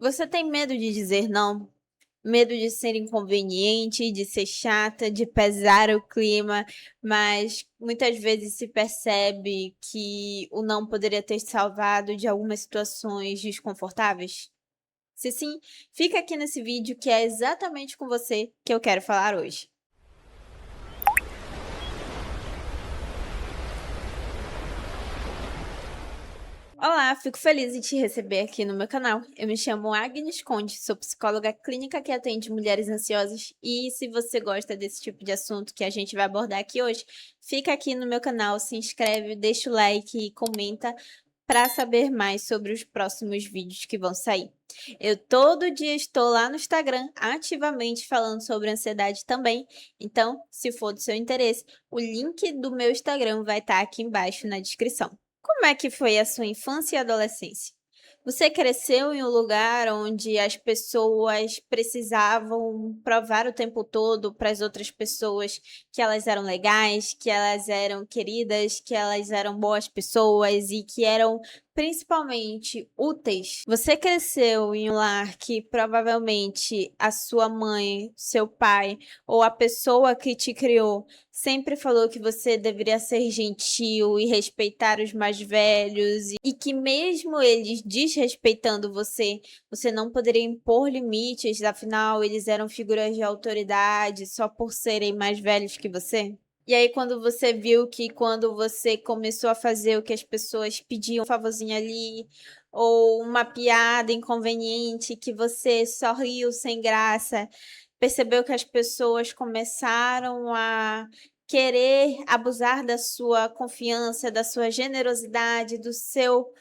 Você tem medo de dizer não? Medo de ser inconveniente, de ser chata, de pesar o clima, mas muitas vezes se percebe que o não poderia ter te salvado de algumas situações desconfortáveis? Se sim, fica aqui nesse vídeo que é exatamente com você que eu quero falar hoje. Olá, fico feliz em te receber aqui no meu canal. Eu me chamo Agnes Conde, sou psicóloga clínica que atende mulheres ansiosas e se você gosta desse tipo de assunto que a gente vai abordar aqui hoje, fica aqui no meu canal, se inscreve, deixa o like e comenta para saber mais sobre os próximos vídeos que vão sair. Eu todo dia estou lá no Instagram ativamente falando sobre ansiedade também, então se for do seu interesse, o link do meu Instagram vai estar aqui embaixo na descrição. Como é que foi a sua infância e adolescência? Você cresceu em um lugar onde as pessoas precisavam provar o tempo todo para as outras pessoas que elas eram legais, que elas eram queridas, que elas eram boas pessoas e que eram principalmente úteis? Você cresceu em um lar que provavelmente a sua mãe, seu pai ou a pessoa que te criou sempre falou que você deveria ser gentil e respeitar os mais velhos e que mesmo eles desrespeitando você, você não poderia impor limites, afinal eles eram figuras de autoridade só por serem mais velhos que você? E aí quando você viu que quando você começou a fazer o que as pessoas pediam, um favorzinho ali, ou uma piada inconveniente que você só riu sem graça, percebeu que as pessoas começaram a querer abusar da sua confiança, da sua generosidade, do seu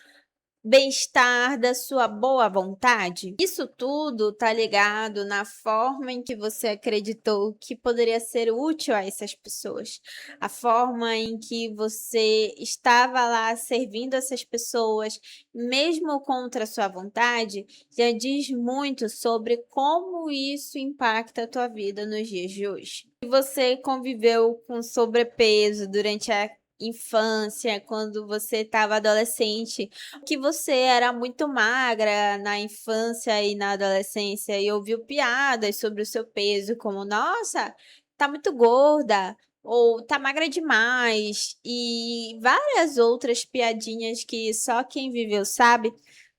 bem-estar, da sua boa vontade? Isso tudo tá ligado na forma em que você acreditou que poderia ser útil a essas pessoas. A forma em que você estava lá servindo essas pessoas, mesmo contra a sua vontade, já diz muito sobre como isso impacta a tua vida nos dias de hoje. Se você conviveu com sobrepeso durante a infância, quando você estava adolescente, que você era muito magra na infância e na adolescência e ouviu piadas sobre o seu peso, como: "Nossa, tá muito gorda", ou "Tá magra demais", e várias outras piadinhas que só quem viveu sabe.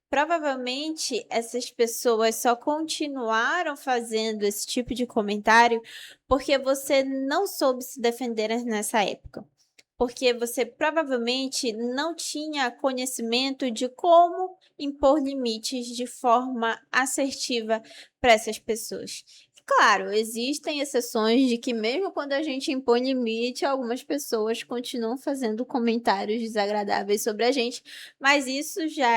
Provavelmente essas pessoas só continuaram fazendo esse tipo de comentário porque você não soube se defender nessa época. Porque você provavelmente não tinha conhecimento de como impor limites de forma assertiva para essas pessoas. Claro, existem exceções de que mesmo quando a gente impõe limite, algumas pessoas continuam fazendo comentários desagradáveis sobre a gente, mas isso já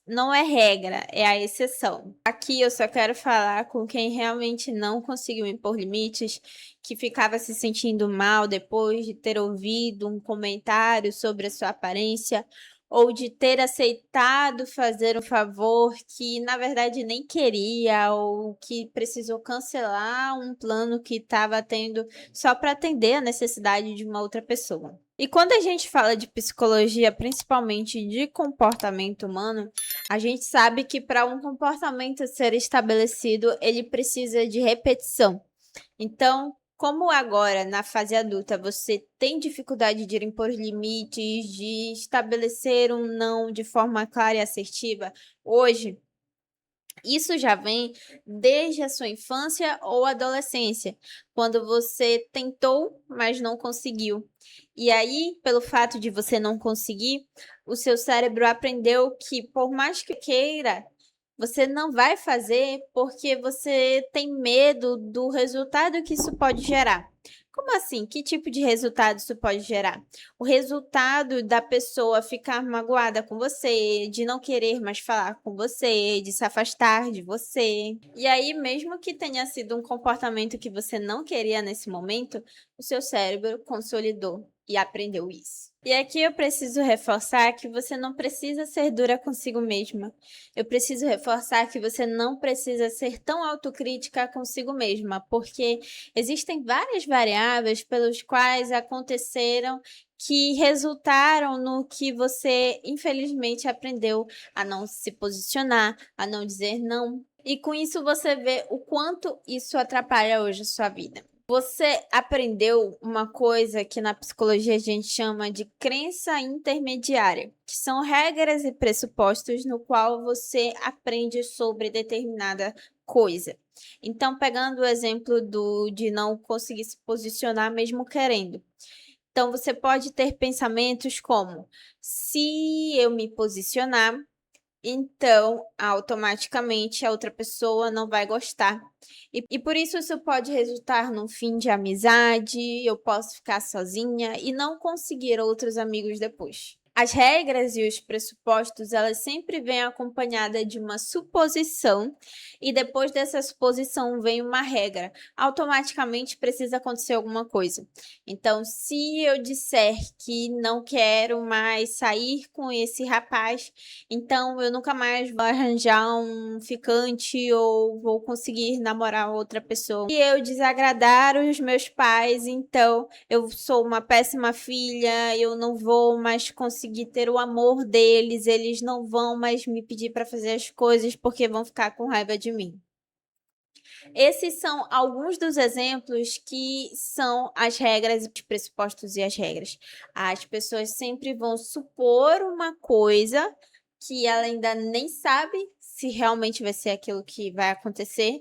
não é regra, é a exceção. Aqui eu só quero falar com quem realmente não conseguiu impor limites, que ficava se sentindo mal depois de ter ouvido um comentário sobre a sua aparência ou de ter aceitado fazer um favor que na verdade nem queria ou que precisou cancelar um plano que estava tendo só para atender a necessidade de uma outra pessoa. E quando a gente fala de psicologia, principalmente de comportamento humano, a gente sabe que para um comportamento ser estabelecido, ele precisa de repetição. Então, como agora na fase adulta você tem dificuldade de impor limites, de estabelecer um não de forma clara e assertiva, hoje isso já vem desde a sua infância ou adolescência, quando você tentou, mas não conseguiu. E aí, pelo fato de você não conseguir, o seu cérebro aprendeu que, por mais que queira, você não vai fazer porque você tem medo do resultado que isso pode gerar. Como assim? Que tipo de resultado isso pode gerar? O resultado da pessoa ficar magoada com você, de não querer mais falar com você, de se afastar de você. E aí, mesmo que tenha sido um comportamento que você não queria nesse momento, o seu cérebro consolidou e aprendeu isso. E aqui eu preciso reforçar que você não precisa ser dura consigo mesma. Eu preciso reforçar que você não precisa ser tão autocrítica consigo mesma, porque existem várias variáveis pelos quais aconteceram que resultaram no que você infelizmente aprendeu a não se posicionar, a não dizer não. E com isso você vê o quanto isso atrapalha hoje a sua vida. Você aprendeu uma coisa que na psicologia a gente chama de crença intermediária, que são regras e pressupostos no qual você aprende sobre determinada coisa. Então, pegando o exemplo de não conseguir se posicionar mesmo querendo. Então, você pode ter pensamentos como: se eu me posicionar, então automaticamente a outra pessoa não vai gostar. E por isso pode resultar num fim de amizade, eu posso ficar sozinha e não conseguir outros amigos depois. As regras e os pressupostos, elas sempre vêm acompanhada de uma suposição e depois dessa suposição vem uma regra. Automaticamente precisa acontecer alguma coisa. Então, se eu disser que não quero mais sair com esse rapaz, então eu nunca mais vou arranjar um ficante ou vou conseguir namorar outra pessoa. Se eu desagradar os meus pais, então eu sou uma péssima filha, eu não vou mais conseguir ter o amor deles, eles não vão mais me pedir para fazer as coisas porque vão ficar com raiva de mim. Esses são alguns dos exemplos que são as regras, os pressupostos e as regras. As pessoas sempre vão supor uma coisa que ela ainda nem sabe se realmente vai ser aquilo que vai acontecer,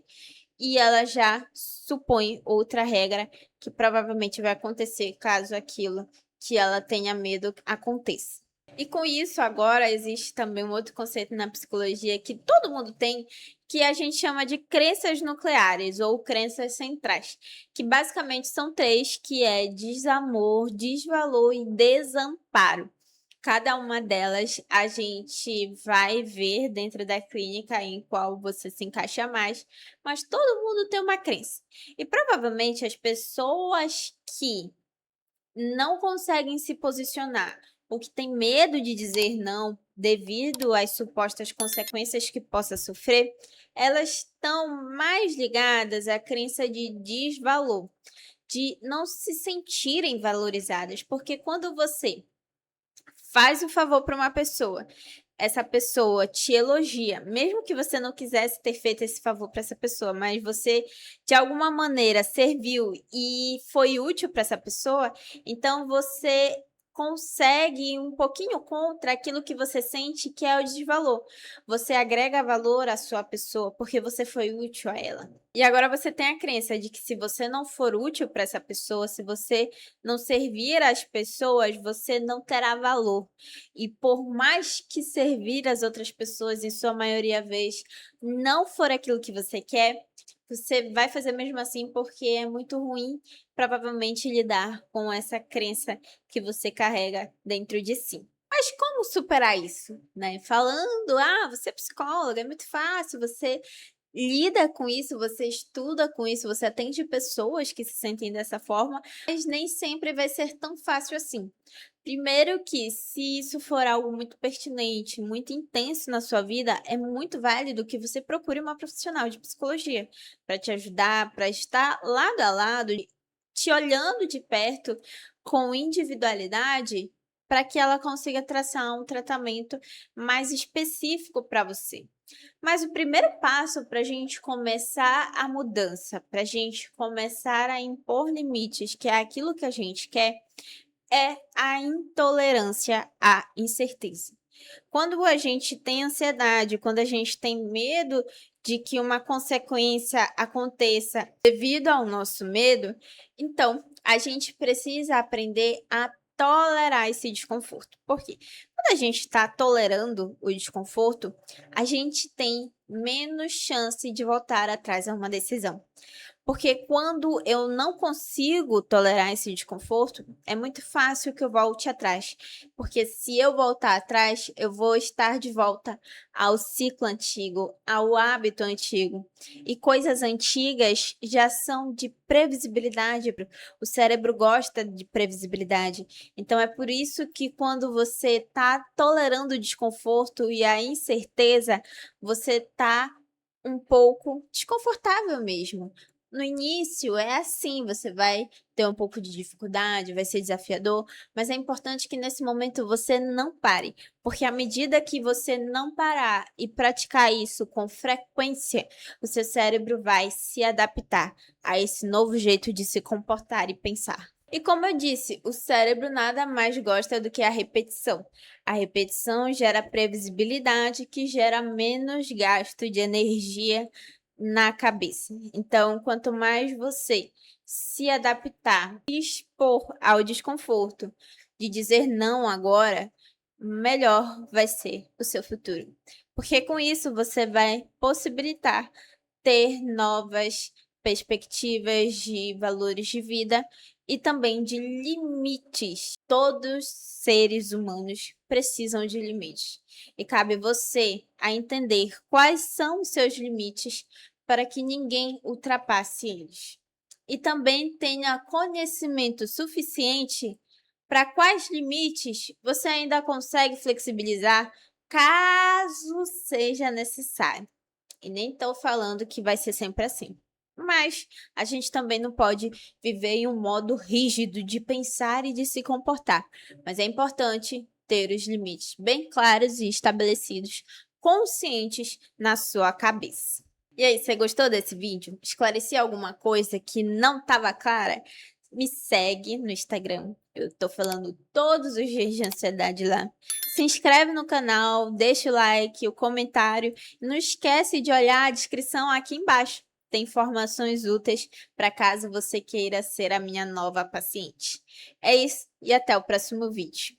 e ela já supõe outra regra que provavelmente vai acontecer caso aquilo que ela tenha medo aconteça. E com isso, agora existe também um outro conceito na psicologia que todo mundo tem, que a gente chama de crenças nucleares ou crenças centrais, que basicamente são três, que é desamor, desvalor e desamparo. Cada uma delas a gente vai ver dentro da clínica em qual você se encaixa mais, mas todo mundo tem uma crença. E provavelmente as pessoas que não conseguem se posicionar ou que têm medo de dizer não devido às supostas consequências que possa sofrer, elas estão mais ligadas à crença de desvalor, de não se sentirem valorizadas, porque quando você faz um favor para uma pessoa, essa pessoa te elogia, mesmo que você não quisesse ter feito esse favor para essa pessoa, mas você de alguma maneira serviu e foi útil para essa pessoa, então você consegue ir um pouquinho contra aquilo que você sente que é o desvalor. Você agrega valor à sua pessoa porque você foi útil a ela. E agora você tem a crença de que se você não for útil para essa pessoa, se você não servir às pessoas, você não terá valor. E por mais que servir as outras pessoas, em sua maioria vez, não for aquilo que você quer, você vai fazer mesmo assim, porque é muito ruim, provavelmente, lidar com essa crença que você carrega dentro de si. Mas como superar isso, né? Falando, você é psicóloga, é muito fácil, você lida com isso, você estuda com isso, você atende pessoas que se sentem dessa forma, mas nem sempre vai ser tão fácil assim. Primeiro que, se isso for algo muito pertinente, muito intenso na sua vida, é muito válido que você procure uma profissional de psicologia para te ajudar, para estar lado a lado, te olhando de perto com individualidade, para que ela consiga traçar um tratamento mais específico para você. Mas o primeiro passo para a gente começar a mudança, para a gente começar a impor limites, que é aquilo que a gente quer, é a intolerância à incerteza. Quando a gente tem ansiedade, quando a gente tem medo de que uma consequência aconteça devido ao nosso medo, então a gente precisa aprender a tolerar esse desconforto. Por quê? Quando a gente está tolerando o desconforto, a gente tem menos chance de voltar atrás a uma decisão. Porque quando eu não consigo tolerar esse desconforto, é muito fácil que eu volte atrás. Porque se eu voltar atrás, eu vou estar de volta ao ciclo antigo, ao hábito antigo. E coisas antigas já são de previsibilidade. O cérebro gosta de previsibilidade. Então é por isso que quando você está tolerando o desconforto e a incerteza, você está um pouco desconfortável mesmo. No início é assim, você vai ter um pouco de dificuldade, vai ser desafiador, mas é importante que nesse momento você não pare, porque à medida que você não parar e praticar isso com frequência, o seu cérebro vai se adaptar a esse novo jeito de se comportar e pensar. E como eu disse, o cérebro nada mais gosta do que a repetição. A repetição gera previsibilidade, que gera menos gasto de energia na cabeça. Então, quanto mais você se adaptar, se expor ao desconforto de dizer não agora, melhor vai ser o seu futuro. Porque com isso você vai possibilitar ter novas perspectivas de valores de vida e também de limites. Todos seres humanos precisam de limites. E cabe você a entender quais são os seus limites para que ninguém ultrapasse eles. E também tenha conhecimento suficiente para quais limites você ainda consegue flexibilizar caso seja necessário. E nem estou falando que vai ser sempre assim. Mas a gente também não pode viver em um modo rígido de pensar e de se comportar. Mas é importante ter os limites bem claros e estabelecidos, conscientes na sua cabeça. E aí, você gostou desse vídeo? Esclareci alguma coisa que não estava clara? Me segue no Instagram. Eu tô falando todos os dias de ansiedade lá. Se inscreve no canal, deixa o like, o comentário. Não esquece de olhar a descrição aqui embaixo. Tem informações úteis para caso você queira ser a minha nova paciente. É isso e até o próximo vídeo.